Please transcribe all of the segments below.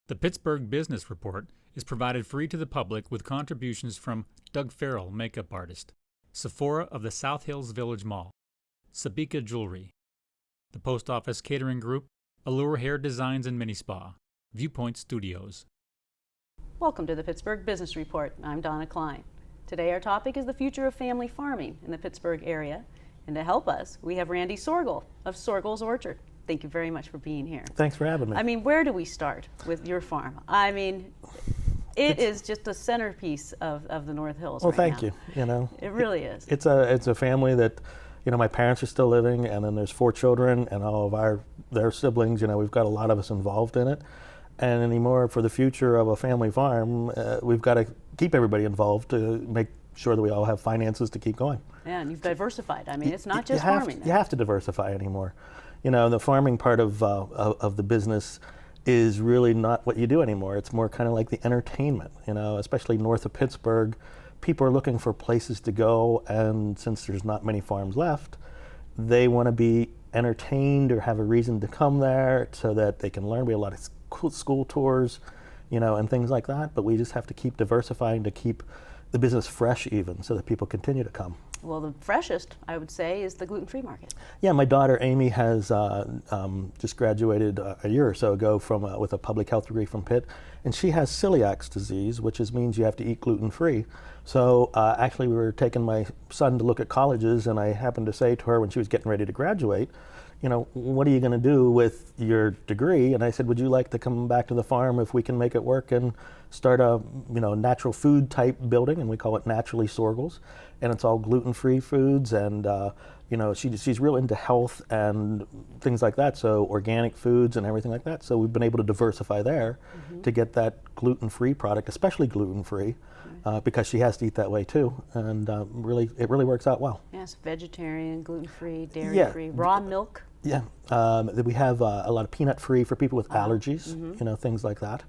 The Pittsburgh Business Report is provided free to the public with contributions from Doug Farrell, makeup artist, Sephora of the South Hills Village Mall, Sabika Jewelry, the Post Office Catering Group, Allure Hair Designs and Mini Spa, Viewpoint Studios. Welcome to the Pittsburgh Business Report. I'm Donna Kline. Today our topic is the future of family farming in the Pittsburgh area. And to help us, we have Randy Soergel of Soergel's Orchard. Thank you very much for being here. Thanks for having me. I mean, where do we start with your farm? I mean, it is just a centerpiece of the North Hills well, right thank now. you. You know, It really is. It's a family that, you know, my parents are still living, and then there's 4 children, and all of their siblings. You know, we've got a lot of us involved in it. And anymore, for the future of a family farm, we've got to keep everybody involved to make sure that we all have finances to keep going. Yeah, and you've diversified. I mean, it's not just farming. You have to diversify anymore. You know, the farming part of the business is really not what you do anymore. It's more kind of like the entertainment, you know, especially north of Pittsburgh. People are looking for places to go, and since there's not many farms left, they want to be entertained or have a reason to come there so that they can learn. We have a lot of cool school tours, you know, and things like that, but we just have to keep diversifying to keep the business fresh even so that people continue to come. Well, the freshest, I would say, is the gluten-free market. Yeah, my daughter Amy has just graduated a year or so ago with a public health degree from Pitt, and she has celiac disease, which means you have to eat gluten-free. So actually we were taking my son to look at colleges, and I happened to say to her when she was getting ready to graduate, you know, what are you going to do with your degree? And I said, would you like to come back to the farm if we can make it work and start a, you know, natural food type building? And we call it Naturally Soergel's, and it's all gluten-free foods, and you know, she's real into health and things like that, so organic foods and everything like that. So we've been able to diversify there to get that gluten-free product, especially gluten-free, because she has to eat that way too, and it really works out well. Yes, vegetarian, gluten-free, dairy-free, raw milk. Yeah, we have a lot of peanut-free for people with allergies, you know, things like that.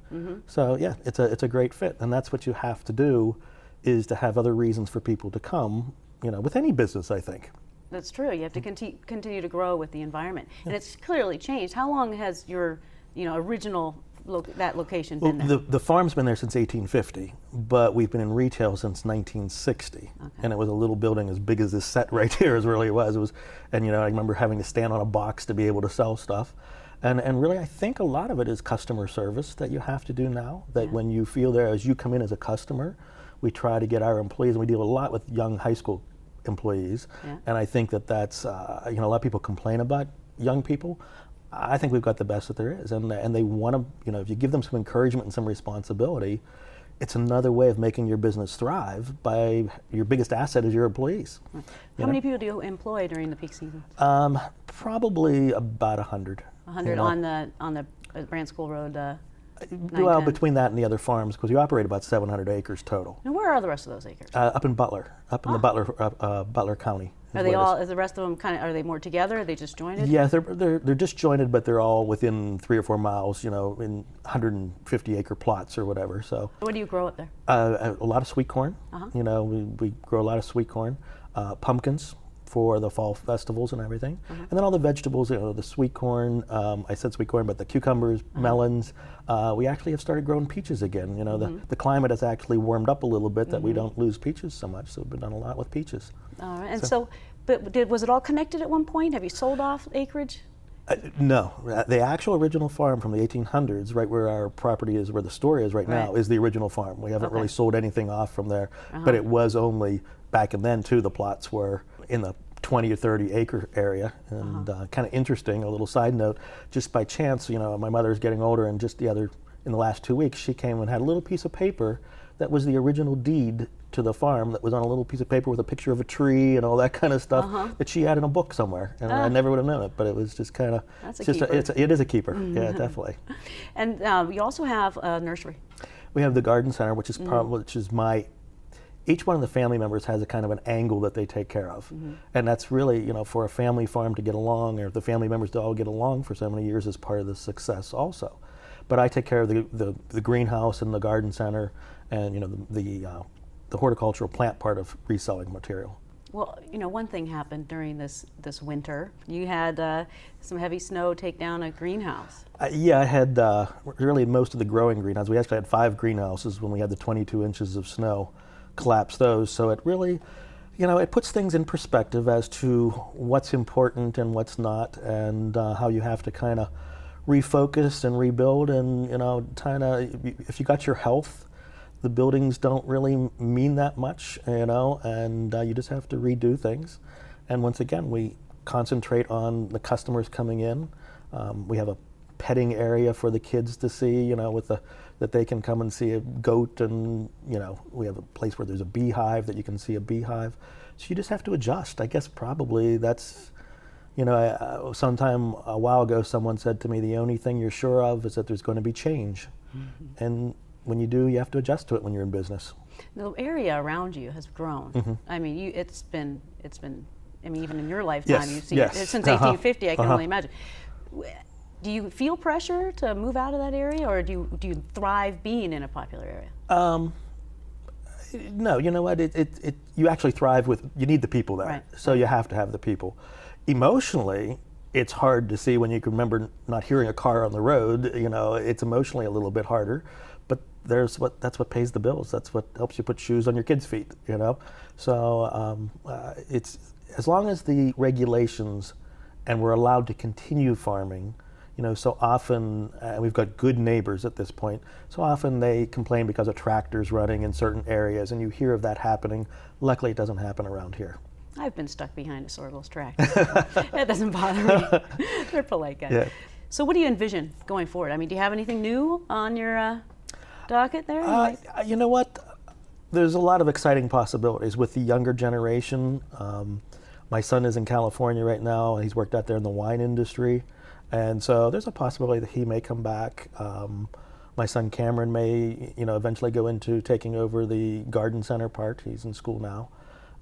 So yeah, it's a great fit, and that's what you have to do, is to have other reasons for people to come, you know, with any business, I think. That's true. You have to continue to grow with the environment, and it's clearly changed. How long has your, you know, original that location been there? The farm's been there since 1850, but we've been in retail since 1960, and it was a little building as big as this set right here. Is really it was. And you know, I remember having to stand on a box to be able to sell stuff, and really, I think a lot of it is customer service that you have to do now. That when you feel there, as you come in as a customer, we try to get our employees, and we deal a lot with young high school employees, and I think that's you know, a lot of people complain about young people. I think we've got the best that there is, and they want to, you know, if you give them some encouragement and some responsibility, it's another way of making your business thrive. By your biggest asset is your employees. How many people do you employ during the peak season? Probably about 100. 100 on the Brand School Road. Well, between that and the other farms, because we operate about 700 acres total. And where are the rest of those acres? Up in Butler, the Butler County. Are they all? Is the rest of them kind of? Are they more together? Are they disjointed? Yeah, they're disjointed, but they're all within 3 or 4 miles. You know, in 150 acre plots or whatever. So. What do you grow up there? A lot of sweet corn. You know, we grow a lot of sweet corn, pumpkins for the fall festivals and everything, and then all the vegetables. You know, the sweet corn. I said sweet corn, but the cucumbers, melons. We actually have started growing peaches again. You know, the climate has actually warmed up a little bit that we don't lose peaches so much. So we've done a lot with peaches. All right, and so but was it all connected at one point? Have you sold off acreage? No, the actual original farm from the 1800s, right where our property is, where the store is right now, is the original farm. We haven't really sold anything off from there, but it was only back and then too. The plots were in the 20 or 30 acre area, and kind of interesting. A little side note, just by chance, you know, my mother's getting older, and just in the last 2 weeks, she came and had a little piece of paper that was the original deed to the farm, that was on a little piece of paper with a picture of a tree and all that kind of stuff that she had in a book somewhere, and I never would have known it, but it was just kind of, it is a keeper, yeah, definitely. And you also have a nursery. We have the garden center, which is each one of the family members has a kind of an angle that they take care of, and that's really, you know, for a family farm to get along, or the family members to all get along for so many years, is part of the success also. But I take care of the greenhouse and the garden center, and you know, the horticultural plant part of reselling material. Well, one thing happened during this winter. You had some heavy snow take down a greenhouse. Yeah, I had really most of the growing greenhouses. We actually had 5 greenhouses when we had the 22 inches of snow, collapsed those. So it really, it puts things in perspective as to what's important and what's not, and how you have to kind of refocus and rebuild. And if you got your health, the buildings don't really mean that much, and you just have to redo things. And once again, we concentrate on the customers coming in. We have a petting area for the kids to see, that they can come and see a goat, and we have a place where there's a beehive that you can see a beehive. So you just have to adjust. I guess probably that's, sometime a while ago someone said to me, the only thing you're sure of is that there's going to be change. Mm-hmm. And when you do, you have to adjust to it when you're in business. The area around you has grown. Mm-hmm. I mean, it's been. I mean, even in your lifetime, yes, you've seen yes. it since 1850. I can only imagine. Do you feel pressure to move out of that area, or do you thrive being in a popular area? No, you know what? You actually thrive with. You need the people there, right. So you have to have the people. Emotionally, it's hard to see when you can remember not hearing a car on the road. It's emotionally a little bit harder. But that's what pays the bills. That's what helps you put shoes on your kids' feet. So it's as long as the regulations, and we're allowed to continue farming. So often we've got good neighbors at this point. So often they complain because of tractors running in certain areas, and you hear of that happening. Luckily, it doesn't happen around here. I've been stuck behind a Soergel's tractor. That doesn't bother me. They're polite guys. Yeah. So what do you envision going forward? I mean, do you have anything new on your docket there? You know what? There's a lot of exciting possibilities with the younger generation. My son is in California right now. He's worked out there in the wine industry. And so there's a possibility that he may come back. My son Cameron may, eventually go into taking over the garden center part. He's in school now.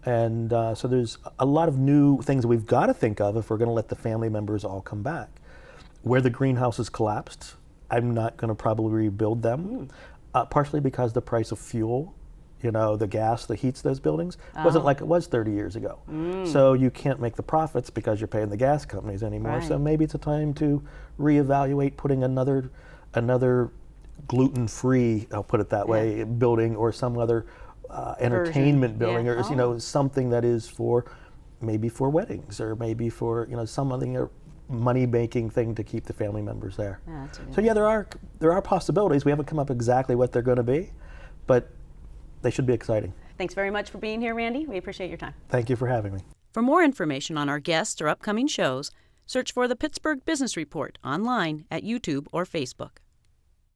And so there's a lot of new things that we've got to think of if we're going to let the family members all come back. Where the greenhouses collapsed, I'm not going to probably rebuild them, partially because the price of fuel, the gas that heats those buildings, wasn't like it was 30 years ago. So you can't make the profits because you're paying the gas companies anymore. Right. So maybe it's a time to reevaluate putting another gluten-free, I'll put it that way, building, or some other entertainment building, or something that is maybe for weddings, or maybe for something, money-making thing to keep the family members there. So yeah, there are possibilities. We haven't come up exactly what they're going to be, but they should be exciting. Thanks very much for being here, Randy. We appreciate your time. Thank you for having me. For more information on our guests or upcoming shows, search for the Pittsburgh Business Report online at YouTube or Facebook.